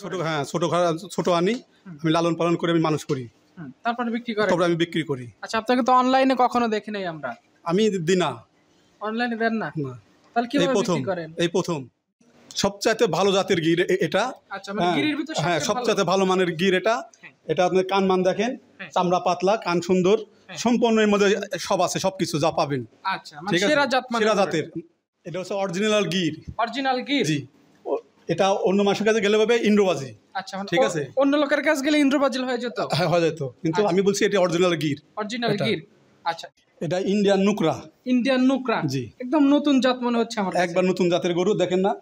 ছোট ছোট ছোট আনি আমি লালন পালন করে আমি মানুষ করি, তারপরে বিক্রি করেন। তারপরে আমি বিক্রি করি। আচ্ছা, আপনাকে তো অনলাইনে কখনো দেখি নাই আমরা। আমি দিই না। অনলাইনে দেন না? না, তাহলে কিভাবে বিক্রি করেন? এই প্রথম। সবচাইতে ভালো জাতের গির এটা। আচ্ছা, মানে গিরের ভিতর সবচাইতে ভালো মানের গির এটা। এটা আপনি কান মান দেখেন, চামড়া পাতলা, কান সুন্দর, সম্পূর্ণ এর মধ্যে সব আছে, সবকিছু যা পাবেন। আচ্ছা, মানে সেরা জাত, মানে সেরা জাতের। এটা হচ্ছে অরিজিনাল গির। অরিজিনাল গির? জি। এটা অন্য মাসের কাছে গেলে হবে ইন্দ্রবাজি। আচ্ছা, মানে ঠিক আছে, অন্য লোকের কাছে গেলে ইন্দ্রবাজি হয়ে যেত। হ্যাঁ, হয়ে যেত, কিন্তু আমি বলছি এটা অরিজিনাল গির। অরিজিনাল গির। আচ্ছা, এটা ইন্ডিয়ান নুকরা। ইন্ডিয়ান নুকরা? জি। একদম নতুন জাত মনে হচ্ছে আমার। একবার নতুন জাতের গরু দেখেন না,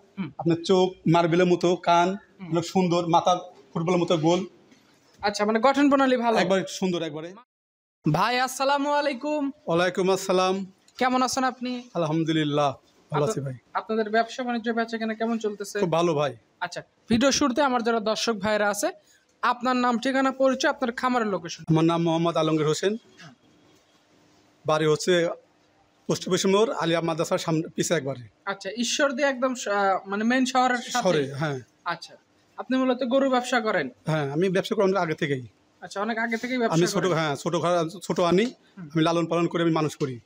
আপনার চোখ মার্বেলের মতো, কান অনেক সুন্দর, মাথা ফুটবলের মতো গোল। আচ্ছা, মানে গঠন প্রণালী ভালো, একবার সুন্দর একবারে। ভাই আসসালামু আলাইকুম। ওয়ালাইকুম আসসালাম। কেমন আছেন আপনি? আলহামদুলিল্লাহ ভালো আছি ভাই। আপনাদের ব্যবসা বাণিজ্য বেচাকেনা কেমন চলতেছে? খুব ভালো ভাই। আচ্ছা, ভিডিও শুরুতে আমার যারা দর্শক ভাইরা আছে, আপনার নাম, ঠিকানা, পরিচয়, আপনার খামারের লোকেশন। আমার নাম মোহাম্মদ আলমগীর হোসেন, বাড়ি হচ্ছে পোস্ট অফিস মোড়, আলিয়া মাদ্রাসার সামনে পিছে একবারে। আচ্ছা, ঈশ্বরদী একদম মানে মেইন শহরের সাথে? হ্যাঁ। আচ্ছা, আপনি মূলত গরু ব্যবসা করেন? হ্যাঁ, আমি ব্যবসা করি অনেক আগে থেকেই। আচ্ছা, অনেক আগে থেকেই ব্যবসা আমি ছোট আনি আমি লালন পালন করে আমি মানুষ করি,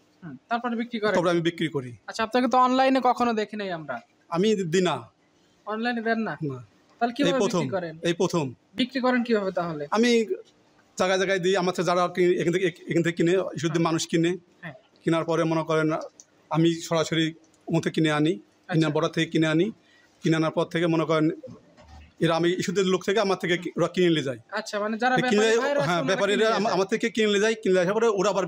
তারপরে বিক্রি করেন? তারপরে আমি বিক্রি করি। আচ্ছা, আপনাকে তো অনলাইনে কখনো দেখি নাই আমরা। আমি দিই না। অনলাইনে দেন না? না। তাহলে কিভাবে বিক্রি করেন? এই প্রথম। বিক্রি করেন কিভাবে তাহলে? আমি জায়গায় জায়গায় দিই, আমার যারা এখান থেকে কিনে, শুধু মানুষ কিনে, কেনার পরে মনে করেন আমি সরাসরি ওখান থেকে কিনে আনি, বড় থেকে কিনে আনি, কিনে আনার পর থেকে মনে করেন এরা আমি ইস্যুদের লোক থেকে আমার থেকে ওরা কিনে নিয়ে যায়। আচ্ছা, মানে যারা ব্যাপারীরা আমার থেকে কিনে নিয়ে যায়, কিনে আসার পরে ওরা আবার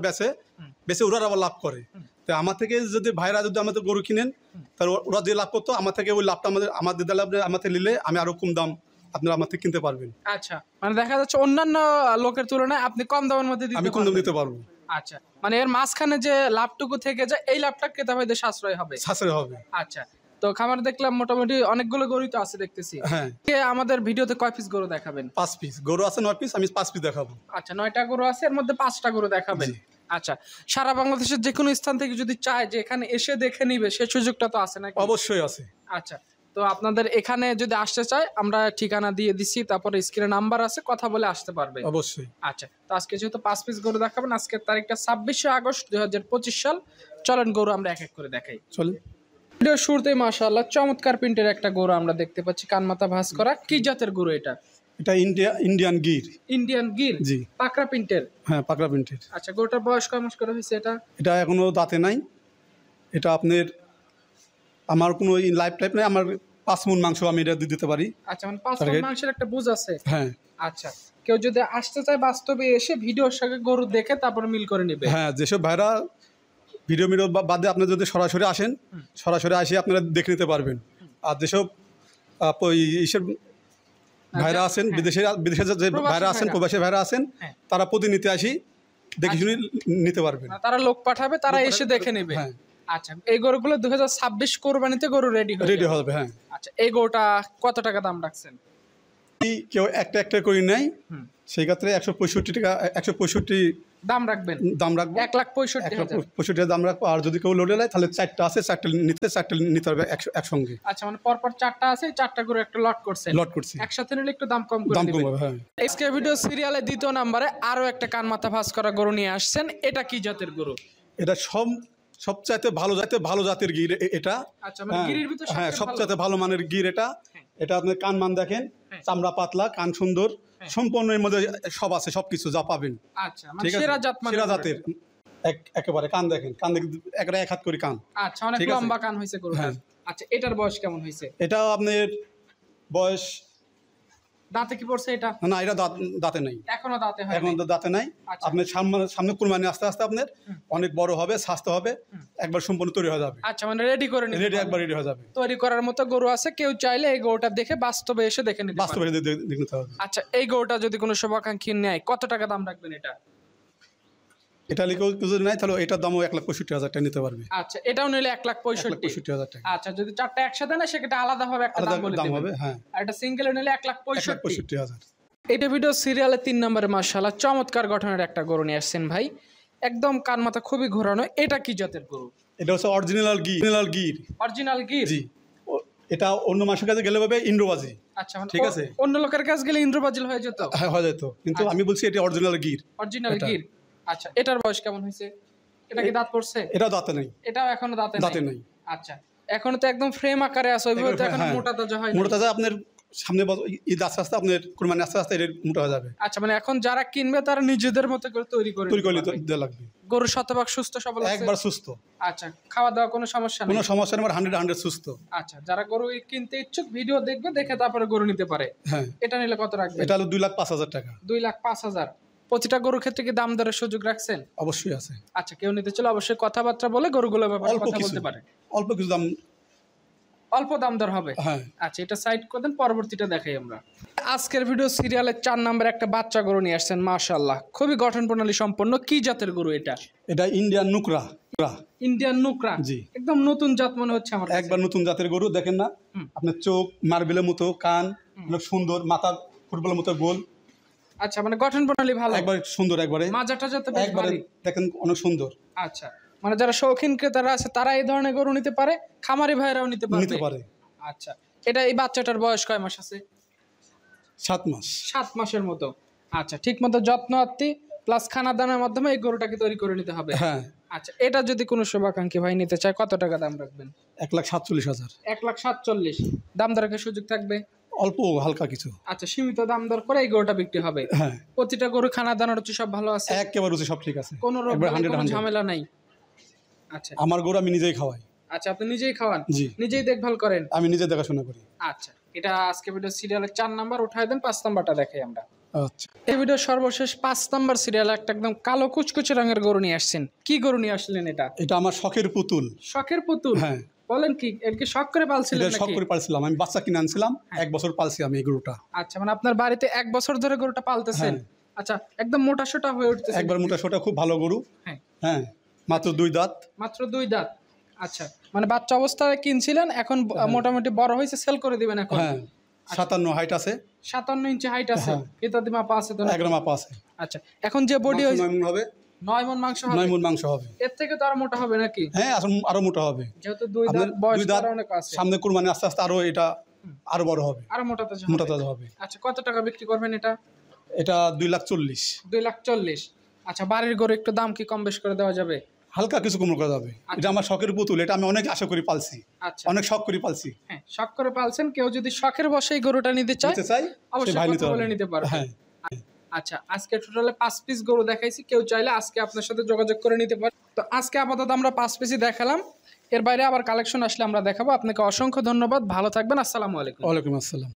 বেচে ওরা আবার লাভ করে। তো আমার থেকে যদি ভাইরা যদি আমাদের গরু কিনেন, তাহলে ওরা যে লাভ করতো আমার থেকে ওই লাভটা আমাদের আমার থেকে নিলে আমি আরো কম দাম আপনারা আমার থেকে কিনতে পারবেন। আচ্ছা, মানে দেখা যাচ্ছে অন্যান্য লোকের তুলনায় আপনি কম দামের মধ্যে আমি কম দাম দিতে পারবো। আচ্ছা, মানে এর মাঝখানে যে লাভটুকু থেকে যায় এই লাভটা ক্রেতা ভাইদের সাশ্রয় হবে। আচ্ছা, তো খামার দেখলাম মোটামুটি অনেকগুলো গরুই তো আছে দেখতেছি। হ্যাঁ। আমাদের ভিডিওতে কয় পিস গরু দেখাবেন? 5 পিস গরু আছে, 9 পিস, আমি 5 পিস দেখাবো। আচ্ছা, 9টা গরু আছে, এর মধ্যে 5টা গরু দেখাবেন। আচ্ছা, সারা বাংলাদেশের যে কোনো স্থান থেকে যদি চায় যে এখানে এসে দেখে নিবে, সেই সুযোগটা তো আছে নাকি? অবশ্যই আছে। আচ্ছা, তো আপনাদের এখানে যদি আসতে চায় আমরা ঠিকানা দিয়ে দিচ্ছি, তারপরে স্ক্রিনে নাম্বার আছে, কথা বলে আসতে পারবে। অবশ্যই। আচ্ছা, তো আজকে যেহেতু 5 পিস গরু দেখাবেন, আজকের তারিখটা 26শে আগস্ট 2025 সাল। চলেন গরু আমরা এক এক করে দেখাই। চলেন। ভিডিও শুরুতেই মাশাআল্লাহ চমৎকার প্রিন্টের একটা গরু আমরা দেখতে পাচ্ছি, কান মাথা ভাঁজ করা। কি জাতের গরু এটা? এটা ইন্ডিয়ান গির। ইন্ডিয়ান গির? জি। পাকড়া প্রিন্টের? হ্যাঁ, পাকড়া প্রিন্টের। আচ্ছা, গরুটার বয়স কয় মাস করে হয়েছে এটা? এটা এখনো দাঁতে নাই। এটা আপনার আমার কোনো লাইফ টাইপ নাই, আমার 5 মণ মাংস আমি এটা দিতে পারি। আচ্ছা, মানে 5 মণ মাংসের একটা বুঝ আছে? হ্যাঁ। আচ্ছা, কেউ যদি আসতে চায় বাস্তবে এসে ভিডিওর সঙ্গে গরু দেখে তারপর মিল করে নেবে? হ্যাঁ, যেসব ভাইরা ভিডিও বাদে আপনারা যদি সরাসরি আসেন, সরাসরি আসে আপনারা দেখে নিতে পারবেন। আর যেসব ভাইরা আছেন, বিদেশের যে ভাইরা আছেন, প্রবাসী ভাইরা আছেন, তারা প্রতিনিয়ত আসি দেখে শুনে নিতে পারবেন। তারা লোক পাঠাবে, তারা এসে দেখে নেবে। আচ্ছা, এই গরুগুলো 2026 কোরবানিতে গরু রেডি হবে। হ্যাঁ। আচ্ছা, এই গরুটা কত টাকা দাম রাখছেন? কেউ একটা করি নাই, সেই ক্ষেত্রে 165 টাকা, 165 দাম রাখবেন। দাম রাখবো 1,65,000 দাম রাখবো। আর যদি কেউ লোডে নেয় তাহলে 4টা আছে, 4টা নিতে হবে একসঙ্গে। আচ্ছা, মানে পরপর 4টা আছে, 4টা করে একটা লট করছি, একসাথে নিলে একটু দাম কম করে দিবেন। হ্যাঁ। আজকে ভিডিও সিরিয়ালে 2য় নম্বরে আরো একটা কান মাথা ভাঁজ করা গরু নিয়ে আসছেন। এটা কি জাতের গরু? এটা সবচাইতে ভালো জাতের গির এটা। আচ্ছা, মানে গিরের ভিতর সবচাইতে ভালো মানের গির এটা। এটা আপনি কান মান দেখেন, চামড়া পাতলা, কান সুন্দর, সম্পূর্ণ এর মধ্যে সব আছে, সবকিছু যা পাবেন। আচ্ছা, মানে সেরা জাতের একেবারে। কান দেখেন, কান একেবারে 1 হাত করে কান। আচ্ছা, অনেক লম্বা কান হয়েছে গরুটার। আচ্ছা, এটার বয়স কেমন হয়েছে? এটাও আপনার বয়স দাঁতে কি পড়ছে এটা? না, এটা দাঁতে নাই, এখনো দাঁতে নাই। আপনার সামনে কুরবানি আস্তে আস্তে আপনার অনেক বড় হবে, স্বাস্থ্য হবে, একবার সম্পূর্ণ তৈরি হয়ে যাবে। আচ্ছা, মানে রেডি একবার রেডি হয়ে যাবে। তৈরি করার মতো গরু আছে, কেউ চাইলে এই গরুটা দেখে বাস্তবে এসে দেখে নিতে হবে। আচ্ছা, এই গরুটা যদি কোনো শুভাকাঙ্ক্ষী নেয় কত টাকা দাম রাখবেন এটা? এটা লিখেও যদি নাই তাহলে এটার দামও 1,65,000 টাকা নিতে পারবে। আচ্ছা, এটাও নিলে 1,65,000 টাকা। আচ্ছা, যদি 4টা একসাথে না সেটা আলাদা হবে, একটা দাম হবে। হ্যাঁ, আর এটা সিঙ্গেলে নিলে 1,65,000। এটা ভিডিও সিরিয়ালে 3 নম্বরে মাশাআল্লাহ চমৎকার গঠনের একটা গরু নিয়ে আসছেন ভাই, একদম কান মাথা খুবই ঘোরানো। এটা কি জাতের গরু? এটা হচ্ছে অরিজিনাল গির। অরিজিনাল গির? জি। এটা অন্য মানুষের কাছে গেলে হবে ইন্দ্রবাজি। আচ্ছা, ঠিক আছে, অন্য লোকের কাছে গেলে ইন্দ্রবাজি হয়ে যেত। হ্যাঁ, হয়ে যেত, কিন্তু আমি বলছি এটা অরিজিনাল গির। অরিজিনাল গির। আচ্ছা, এটার বয়স কেমন হয়েছে? এটা কি দাঁত পড়ছে? এটা দাঁতে নেই। এটাও এখনো দাঁতে নেই। আচ্ছা, এখনো তো একদম ফ্রেম আকারে আছে, ওইভাবে তো এখনো মোটা তাজা হয় না। মোটা তাজা আপনার সামনে ঈদ আস্তে আস্তে আপনার কুরবানি আস্তে আস্তে এর মোটা হয়ে যাবে। আচ্ছা, মানে এখন যারা কিনবে তারা নিজেদের মতো করে তৈরি করে দিতে লাগবে। গরু শতভাগ সুস্থ সবল আছে? একবার সুস্থ। আচ্ছা, খাওয়া দাওয়া কোনো সমস্যা নেই? কোনো সমস্যা নেই, 100% সুস্থ। আচ্ছা, যারা গরু কিনতে ইচ্ছুক ভিডিও দেখবে, দেখে তারপরে গরু নিতে পারে। হ্যাঁ। এটা নিলে কত রাখবে? এটা হলো 2,05,000 টাকা। 2,05,000। প্রতিটা গরুর ক্ষেত্রে কি দাম দরের সুযোগ রাখছেন? অবশ্যই আছে। আচ্ছা, কেউ নিতে চলে অবশ্যই কথাবার্তা বলে গরুগুলোর ব্যাপারে কথা বলতে পারে। অল্প কিছু দাম, অল্প দাম দর হবে। হ্যাঁ। আচ্ছা, এটা সাইড করে দেন, পরবর্তীটা দেখাই আমরা। আজকের ভিডিও সিরিয়ালের 4 নম্বরে একটা বাচ্চা গরু নিয়ে আসছেন, মাশাআল্লাহ, খুবই গঠন প্রণালী সম্পন্ন। কি জাতের গরু এটা? এটা ইন্ডিয়ান নুকরা। ইন্ডিয়ান নুকরা? জি। একদম নতুন জাত মনে হচ্ছে আমার। একবার নতুন জাতের গরু, দেখেন না আপনার চোখ মার্বেলের মতো, কান অনেক সুন্দর, মাথা ফুটবলের মতো গোল। আচ্ছা, মানে গঠন প্রণালী ভালো, একবার সুন্দর, একবারে মাজাটা যত একবারে দেখেন অনেক সুন্দর। আচ্ছা, মানে যারা শৌখিন ক্রেতারা আছে তারা এই ধরনের গরু নিতে পারে, খামারি ভাইরাও নিতে পারে। আচ্ছা, এটা এই বাচ্চাটার বয়স কয় মাস আছে? 7 মাস। 7 মাসের মতো। আচ্ছা, ঠিক মতো যত্ন আত্তি প্লাস খানা দানার মাধ্যমে এই গরুটাকে তৈরি করে নিতে হবে। হ্যাঁ। আচ্ছা, এটা যদি কোনো শুভাকাঙ্ক্ষী ভাই নিতে চায়, কত টাকা দাম রাখবেন? 1,47,000। 1,47,000। দাম দরের সুযোগ থাকবে? অল্প হালকা কিছু। আচ্ছা, সীমিত দাম দর করে এই গরুটা বিক্রি হবে। হ্যাঁ। প্রতিটা গরু খানা দানার রুচি সব ভালো আছে? একেবারে রুচি সব ঠিক আছে, কোনো রোগ কোনো ঝামেলা নাই? আচ্ছা, আমার গরু আমি নিজেই খাওয়াই। আচ্ছা, আপনি নিজেই খাওয়ান? জি। নিজেই দেখভাল করেন? আমি নিজে দেখাশোনা করি। আচ্ছা, এটা আজকে ভিডিও সিরিয়ালের 4 নাম্বার, উঠায় দেন, 5 নাম্বারটা দেখাই আমরা। আচ্ছা, এই ভিডিও সর্বশেষ 5 নাম্বার সিরিয়াল একটা একদম কালো কুচকুচে রঙের গরু নিয়ে আসছেন। কি গরু নিয়ে আসলেন এটা? এটা আমার শখের পুতুল। শখের পুতুল? হ্যাঁ। বলেন কি, এর কি শখ করে পালছিলেন নাকি? শখ করে পালছিলাম, আমি বাচ্চা কিনে আনছিলাম, 1 বছর পালছি আমি এই গরুটা। আচ্ছা, মানে আপনার বাড়িতে 1 বছর ধরে গরুটা পালতেছেন? আচ্ছা, একদম মোটা সোটা হয়ে উঠতেছে? একবার মোটা সোটা, খুব ভালো গরু। হ্যাঁ। হ্যাঁ, মাত্র 2 দাঁত। মাত্র 2 দাঁত। আচ্ছা, মানে বাচ্চা অবস্থায় কিনছিলেন, এখন মোটামুটি বড় হয়েছে, সেল করে দিবেন এখন? হ্যাঁ। 57 হাইট আছে। 57 ইঞ্চি হাইট আছে? ইত্যাদি মাপা আছে তো? একদম মাপা আছে। আচ্ছা, এখন যে বডি হয়েছে 9 মণ হবে। 9 মণ মাংস হবে? 9 মণ মাংস হবে। এর থেকে তো আরো মোটা হবে নাকি? হ্যাঁ, আরো মোটা হবে, যেহেতু 2 দাঁত, বয়স আরো অনেক আছে। সামনে কুরবানি আস্তে আস্তে আরো এটা আরো বড় হবে, আরো মোটা তাজা হবে। আচ্ছা, কত টাকা বিক্রি করবেন এটা? এটা 2,40,000। 2,40,000। আচ্ছা, বাড়ির গরু একটু দাম কি কম বেশ করে দেওয়া যাবে? হালকা কিছু কম করা যাবে। এটা আমার শখের পুতুল, এটা আমি অনেক আশা করি পালছি। আচ্ছা, অনেক শখ করে পালছি। হ্যাঁ, শখ করে পালছেন। কেউ যদি শখের বশে এই গরুটা নিতে চায় অবশ্যই কথা বলে নিতে পারবে। হ্যাঁ। আচ্ছা, আজকে টোটালে 5 পিস গরু দেখাইছি, কেউ চাইলে আজকে আপনার সাথে যোগাযোগ করে নিতে পারে। তো আজকে আপাতত আমরা 5 পিসই দেখালাম, এর বাইরে আবার কালেকশন আসলে আমরা দেখাবো। আপনাকে অসংখ্য ধন্যবাদ, ভালো থাকবেন, আসসালামু আলাইকুম। ওয়ালাইকুম আসসালাম।